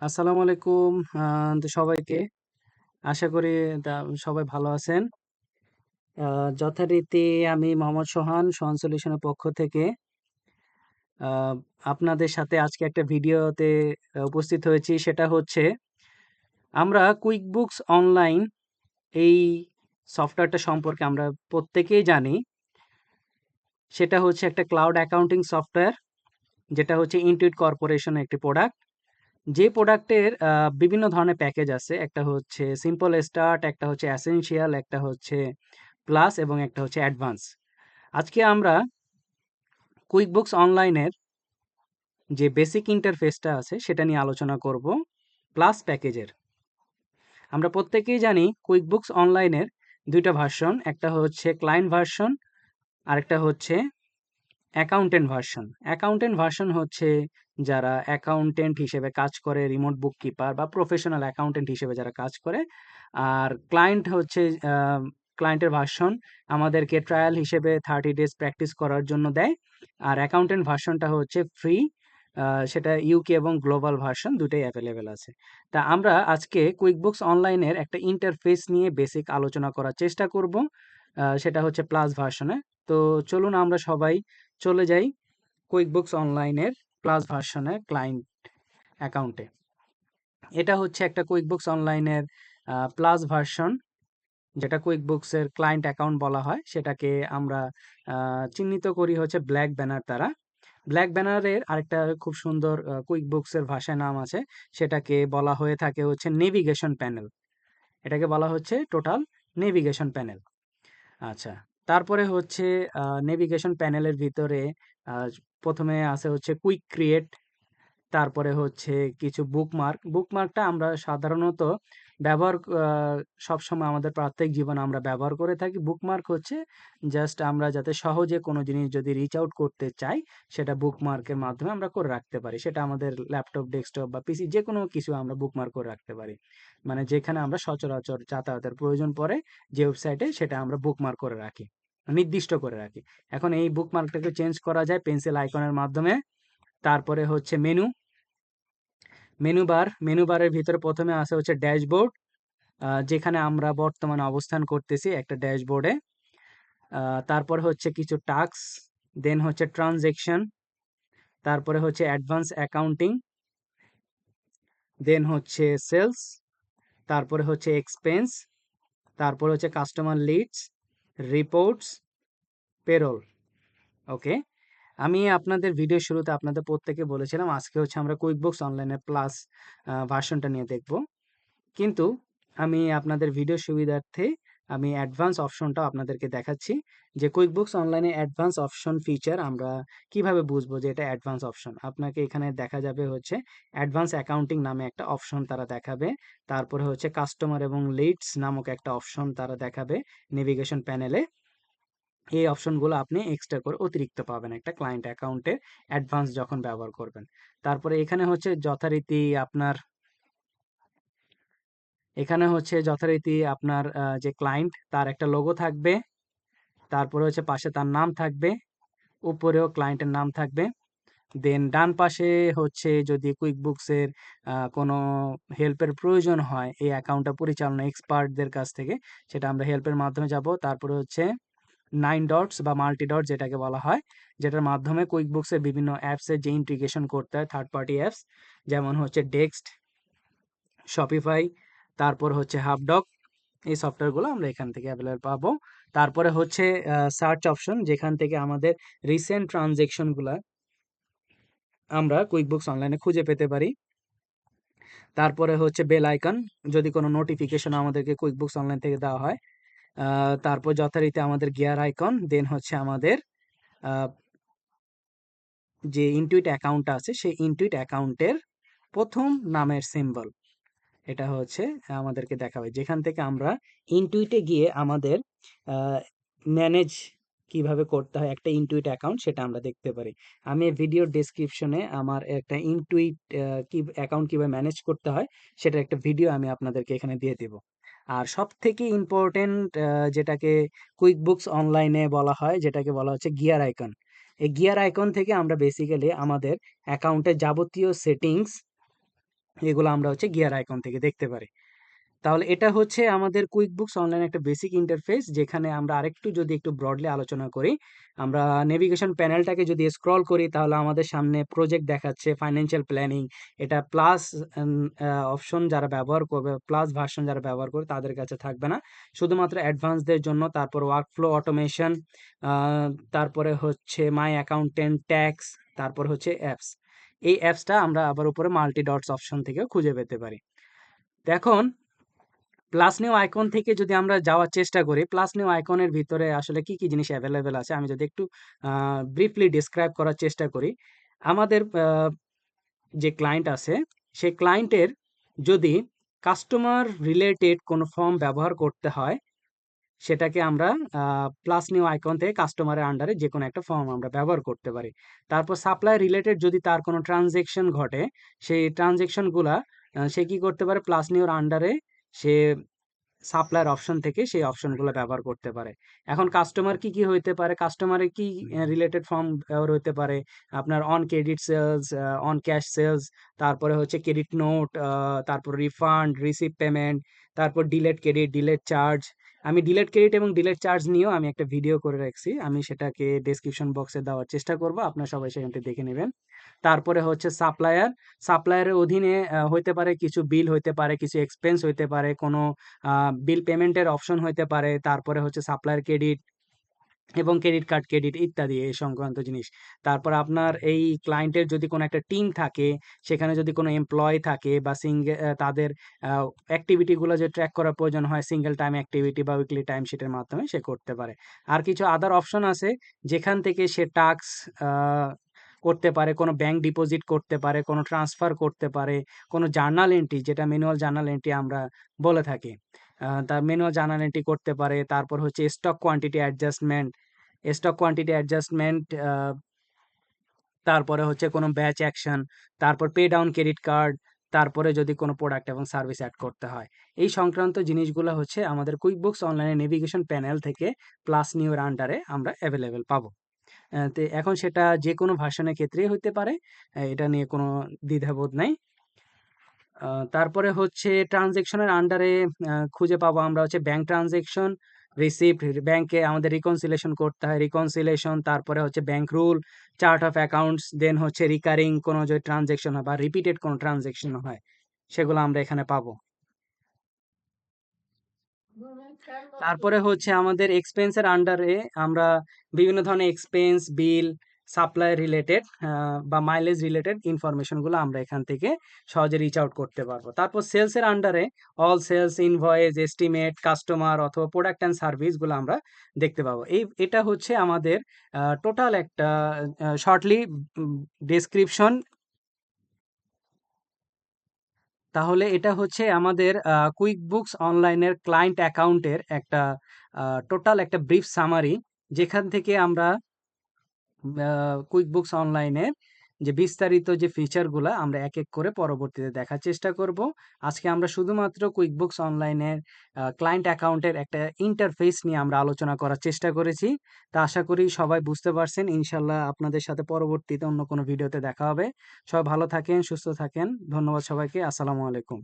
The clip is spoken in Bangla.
আসসালামু আলাইকুম তো সবাইকে। আশা করি তা সবাই ভালো আছেন। যথারীতি আমি মোহাম্মদ সোহান সলিউশনের পক্ষ থেকে আ আপনাদের সাথে আজকে একটা ভিডিওতে উপস্থিত হয়েছি। সেটা হচ্ছে আমরা কুইকবুকস অনলাইন এই সফটওয়্যারটা সম্পর্কে আমরা প্রত্যেকেই জানি। সেটা হচ্ছে একটা ক্লাউড অ্যাকাউন্টিং সফটওয়্যার, যেটা হচ্ছে ইনটুইট কর্পোরেশনের একটি প্রোডাক্ট। যে প্রোডাক্টের বিভিন্ন ধরনের প্যাকেজ আছে। একটা হচ্ছে সিম্পল স্টার্ট, একটা হচ্ছে এসেনশিয়াল, একটা হচ্ছে প্লাস এবং একটা হচ্ছে অ্যাডভান্স। আজকে আমরা কুইকবুকস অনলাইনের যে বেসিক ইন্টারফেসটা আছে সেটা নিয়ে আলোচনা করব প্লাস প্যাকেজের। আমরা প্রত্যেকেই জানি কুইকবুকস অনলাইনের দুইটা ভার্সন, একটা হচ্ছে ক্লায়েন্ট ভার্সন, আরেকটা হচ্ছে অ্যাকাউন্টেন্ট ভার্সন। অ্যাকাউন্টেন্ট ভার্সন হচ্ছে যারা অ্যাকাউন্টেন্ট হিসেবে কাজ করে, রিমোট বুককিপার বা প্রফেশনাল অ্যাকাউন্টেন্ট হিসেবে যারা কাজ করে। আর ক্লায়েন্ট হচ্ছে ক্লায়েন্টের ভার্সন আমাদেরকে ট্রায়াল হিসেবে 30 ডেজ প্র্যাকটিস করার জন্য দেয়। আর অ্যাকাউন্টেন্ট ভার্সনটা হচ্ছে ফ্রি। সেটা ইউকে এবং গ্লোবাল ভার্সন দুটোই অ্যাভেলেবেল আছে। তা আমরা আজকে কুইকবুকস অনলাইনের একটা ইন্টারফেস নিয়ে বেসিক আলোচনা করার চেষ্টা করব। সেটা হচ্ছে প্লাস ভার্সনে। তো চলুন আমরা সবাই চলে যাই কুইকবুকস অনলাইনের প্লাস ভার্সনের ক্লায়েন্ট অ্যাকাউন্টে। এটা হচ্ছে একটা কুইকবুকস অনলাইনের প্লাস ভার্সন, যেটা কুইকবুকসের ক্লায়েন্ট অ্যাকাউন্ট বলা হয়। সেটাকে আমরা চিহ্নিত করি হচ্ছে ব্ল্যাক ব্যানার দ্বারা। ব্ল্যাক ব্যানারের আরেকটা খুব সুন্দর কুইকবুকসের ভাষায় নাম আছে, সেটাকে বলা হয়ে থাকে হচ্ছে নেভিগেশন প্যানেল। এটাকে বলা হচ্ছে টোটাল নেভিগেশন প্যানেল। আচ্ছা, তারপরে হচ্ছে নেভিগেশন প্যানেলের ভিতরে আহ, প্রথমে আছে হচ্ছে কুইক ক্রিয়েট, তারপরে হচ্ছে কিছু বুকমার্ক। বুকমার্কটা আমরা সাধারণত ব্যবহার সবসময় আমাদের প্রত্যেক জীবনে আমরা ব্যবহার করে থাকি। বুকমার্ক হচ্ছে জাস্ট আমরা যাতে সহজে কোনো জিনিস যদি রিচ আউট করতে চাই, সেটা বুকমার্কের মাধ্যমে আমরা করে রাখতে পারি। সেটা আমাদের ল্যাপটপ, ডেস্কটপ বা পিসি যে কোনো কিছু আমরা বুকমার্ক করে রাখতে পারি। মানে যেখানে আমরা সচরাচর যাতায়াতের প্রয়োজন পড়ে যে ওয়েবসাইটে, সেটা আমরা বুকমার্ক করে রাখি, নির্দিষ্ট করে রাখি। এখন এই বুকমার্কটাকে চেঞ্জ করা যায় পেন্সিল আইকনের মাধ্যমে। তারপরে হচ্ছে মেনু, মেনু বারের ভিতরে প্রথমে আছে হচ্ছে ড্যাশবোর্ড, যেখানে আমরা বর্তমানে অবস্থান করতেছি একটা ড্যাশবোর্ডে। তারপর হচ্ছে কিছু টাস্ক, দেন হচ্ছে ট্রানজেকশন, তারপরে হচ্ছে অ্যাডভান্স অ্যাকাউন্টিং, দেন হচ্ছে সেলস, তারপরে হচ্ছে এক্সপেন্স, তারপরে হচ্ছে কাস্টমার লিডস, রিপোর্টস, পেরোল। ওকে, আমি আপনাদের ভিডিও শুরুতে আপনাদের প্রত্যেকে বলেছিলাম আজকে হচ্ছে আমরা কুইকবুকস অনলাইনে প্লাস ভার্সনটা নিয়ে দেখব। কিন্তু আমি আপনাদের ভিডিও সুবিধার্থে আমি অ্যাডভান্স অপশনটাও আপনাদেরকে দেখাচ্ছি, যে কুইকবুকস অনলাইনে অ্যাডভান্স অপশন ফিচার আমরা কিভাবে বুঝবো যে এটা অ্যাডভান্স অপশন। আপনাকে এখানে দেখা যাবে হচ্ছে অ্যাডভান্স অ্যাকাউন্টিং নামে একটা অপশন তারা দেখাবে। তারপরে হচ্ছে কাস্টমার এবং লিডস নামক একটা অপশন তারা দেখাবে নেভিগেশন প্যানেলে। এই অপশনগুলো আপনি এক্সট্রা করে অতিরিক্ত পাবেন একটা ক্লায়েন্ট অ্যাকাউন্টে অ্যাডভান্স যখন ব্যবহার করবেন। তারপরে এখানে হচ্ছে যথারীতি আপনার যে ক্লায়েন্ট তার একটা লোগো থাকবে, তারপরে হচ্ছে পাশে তার নাম থাকবে, উপরেও ক্লায়েন্টের নাম থাকবে। দেন ডান পাশে হচ্ছে যদি কুইকবুকসের কোনো হেল্পের প্রয়োজন হয় এই অ্যাকাউন্টটা পরিচালনা এক্সপার্টদের কাছ থেকে, সেটা আমরা হেল্পের মাধ্যমে যাব। তারপরে হচ্ছে 9 ডটস বা মাল্টি ডট যেটাকে বলা হয়, যেটার মাধ্যমে কুইকবুকসের বিভিন্ন অ্যাপসের যে ইন্টিগ্রেশন করতে হয়, থার্ড পার্টি অ্যাপস, যেমন হচ্ছে ডেক্সট, শপিফাই, তারপর হচ্ছে হাবডক। এই সফটওয়্যারগুলো আমরা এখান থেকে অ্যাভেলেবল পাবো। তারপরে হচ্ছে সার্চ অপশন, যেখান থেকে আমাদের রিসেন্ট ট্রানজেকশনগুলা আমরা কুইকবুকস অনলাইনে খুঁজে পেতে পারি। তারপরে হচ্ছে বেল আইকন, যদি কোনো নোটিফিকেশন আমাদেরকে কুইকবুকস অনলাইন থেকে দেওয়া হয়। তারপর যথারীতি আমাদের গিয়ার আইকন, দেন হচ্ছে আমাদের আহ, যে ইনটুইট অ্যাকাউন্ট আছে সেই ইনটুইট অ্যাকাউন্টের প্রথম নামের সিম্বল, এটা হচ্ছে আমাদেরকে দেখাবে, যেখান থেকে আমরা ইনটুইটে গিয়ে আমাদের ম্যানেজ কিভাবে করতে হয় একটা ইনটুইট অ্যাকাউন্ট, সেটা আমরা দেখতে পারি। আমি ভিডিওর ডেসক্রিপশনে আমার একটা ইনটুইট কি অ্যাকাউন্ট কিভাবে ম্যানেজ করতে হয় সেটার একটা ভিডিও আমি আপনাদেরকে এখানে দিয়ে দেব। আর সব থেকে ইম্পর্টেন্ট যেটাকে কুইকবুকস অনলাইনে বলা হয়, যেটাকে বলা হচ্ছে গিয়ার আইকন। এই গিয়ার আইকন থেকে আমরা বেসিক্যালি আমাদের অ্যাকাউন্টের যাবতীয় সেটিংস এগুলো আমরা হচ্ছে গিয়ার আইকন থেকে দেখতে পারি। তাহলে এটা হচ্ছে আমাদের কুইকবুকস অনলাইন একটা বেসিক ইন্টারফেস, যেখানে আমরা আরেকটু যদি একটু ব্রডলি আলোচনা করি, আমরা নেভিগেশন প্যানেলটাকে যদি স্ক্রল করি তাহলে আমাদের সামনে প্রজেক্ট দেখাচ্ছে, ফাইন্যান্সিয়াল প্ল্যানিং। এটা প্লাস অপশন যারা ব্যবহার করবে, প্লাস ভার্সন যারা ব্যবহার করবে তাদের কাছে থাকবে না, শুধুমাত্র অ্যাডভান্সদের জন্য। তারপর ওয়ার্কফ্লো অটোমেশন, তারপরে হচ্ছে মাই অ্যাকাউন্টেন্ট, ট্যাক্স, তারপর হচ্ছে অ্যাপস। এই অ্যাপসটা আমরা আবার উপরে মাল্টি ডটস অপশন থেকে খুঁজে পেতে পারি। তো এখন প্লাস নিউ আইকন থেকে যদি আমরা যাওয়ার চেষ্টা করি, প্লাস নিউ আইকনের ভিতরে আসলে কি কি জিনিস অ্যাভেলেবেল আছে আমি যদি একটু ব্রিফলি ডিসক্রাইব করার চেষ্টা করি। আমাদের যে ক্লায়েন্ট আছে, সেই ক্লায়েন্টের যদি কাস্টমার রিলেটেড কোনো ফর্ম ব্যবহার করতে হয়, সেটাকে আমরা প্লাস নিউ আইকন থেকে কাস্টমারের আন্ডারে যে কোনো একটা ফর্ম আমরা ব্যবহার করতে পারি। তারপর সাপ্লাই রিলেটেড যদি তার কোনো ট্রানজেকশন ঘটে, সেই ট্রানজেকশনগুলা সে কি করতে পারে, প্লাস নিউর আন্ডারে সে সাপ্লায়ার অপশন থেকে সেই অপশনগুলো ব্যবহার করতে পারে। এখন কাস্টমার কি কি হইতে পারে, কাস্টমারের কি রিলেটেড ফর্ম ব্যবহার হইতে পারে, আপনার on credit sales, on cash sales, তারপরে হচ্ছে ক্রেডিট নোট, তারপর রিফান্ড, রিসিভ পেমেন্ট, তারপর ডিলেট ক্রেডিট, ডিলেট চার্জ। আমি ডিলেট ক্রেডিট এবং ডিলেট চার্জ নিয়েও আমি একটা ভিডিও করে রাখছি, আমি সেটাকে ডেসক্রিপশন বক্সে দেওয়ার চেষ্টা করব, আপনারা সবাই সেখান থেকে দেখে নেবেন। তারপরে হচ্ছে সাপ্লায়ার, সাপ্লায়ারের অধীনে হইতে পারে কিছু বিল হইতে পারে, কিছু এক্সপেন্স হইতে পারে, কোনো বিল পেমেন্টের অপশন হইতে পারে, তারপরে হচ্ছে সাপ্লায়ার ক্রেডিট এবং ক্রেডিট কার্ড ক্রেডিট ইত্যাদি এই সংক্রান্ত জিনিস। তারপর আপনার এই ক্লায়েন্টের যদি কোনো একটা টিম থাকে, সেখানে যদি কোনো এমপ্লয় থাকে বা তাদের অ্যাক্টিভিটিগুলো যে ট্র্যাক করার প্রয়োজন হয়, সিঙ্গেল টাইম অ্যাক্টিভিটি বা উইকলি টাইম শিটের মাধ্যমে সে করতে পারে। আর কিছু আদার অপশন আছে যেখান থেকে সে টাস্ক করতে পারে, কোনো ব্যাংক ডিপোজিট করতে পারে, কোনো ট্রান্সফার করতে পারে, কোনো জার্নাল এন্ট্রি, যেটা ম্যানুয়াল জার্নাল এন্ট্রি আমরা বলে থাকি, তার ম্যানুয়াল জার্নাল এন্ট্রি করতে পারে। তারপর হচ্ছে stock quantity adjustment, stock quantity adjustment, তারপরে হচ্ছে কোনো ব্যাচ অ্যাকশন, তারপর পে ডাউন ক্রেডিট কার্ড, তারপরে যদি কোনো প্রোডাক্ট এবং সার্ভিস অ্যাড করতে হয়। এই সংক্রান্ত জিনিসগুলো হচ্ছে আমাদের কুইকবুকস অনলাইনে নেভিগেশন প্যানেল থেকে প্লাস নিউর আন্ডারে আমরা অ্যাভেলেবেল পাবো। তো এখন সেটা যে কোনো ভার্সনের ক্ষেত্রেই হইতে পারে, এটা নিয়ে কোনো দ্বিধাবোধ নাই। তারপরে হচ্ছে ট্রানজেকশনের আন্ডারে খুঁজে পাবো আমরা হচ্ছে ব্যাংক ট্রানজেকশন, রিসিপ্ট, ব্যাংকে আমাদের রিকনসিলেশন করতে হয়, রিকনসিলেশন, তারপরে হচ্ছে bank rule, chart of accounts, then হচ্ছে রিকারিং কোনো যে ট্রানজেকশন হয় বা রিপিটেড কোনো ট্রানজেকশন হয়, সেগুলো আমরা এখানে পাবো। তারপরে হচ্ছে আমাদের এক্সপেন্সের আন্ডারে আমরা বিভিন্ন ধরনের এক্সপেন্স, বিল, সাপ্লাই রিলেটেড বা মাইলেজ রিলেটেড ইনফরমেশনগুলো আমরা এখান থেকে সহজে রিচ আউট করতে পারবো। তারপর সেলসের আন্ডারে all sales, invoice, estimate, customer অথবা প্রোডাক্ট অ্যান্ড সার্ভিসগুলো আমরা দেখতে পাবো। এটা হচ্ছে আমাদের টোটাল একটা শর্টলি ডেসক্রিপশন। তাহলে এটা হচ্ছে আমাদের কুইকবুকস অনলাইনের ক্লায়েন্ট অ্যাকাউন্টের একটা টোটাল একটা ব্রিফ সামারি, যেখান থেকে আমরা কুইকবুকস অনলাইনের যে বিস্তারিত যে ফিচারগুলা আমরা এক এক করে পরবর্তীতে দেখার চেষ্টা করব। আজকে আমরা শুধুমাত্র কুইকবুকস অনলাইনের ক্লায়েন্ট অ্যাকাউন্টের একটা ইন্টারফেস নিয়ে আমরা আলোচনা করার চেষ্টা করেছি। তা আশা করি সবাই বুঝতে পারছেন। ইনশাল্লাহ আপনাদের সাথে পরবর্তীতে অন্য কোনো ভিডিওতে দেখা হবে। সবাই ভালো থাকেন, সুস্থ থাকেন। ধন্যবাদ সবাইকে। আসসালামু আলাইকুম।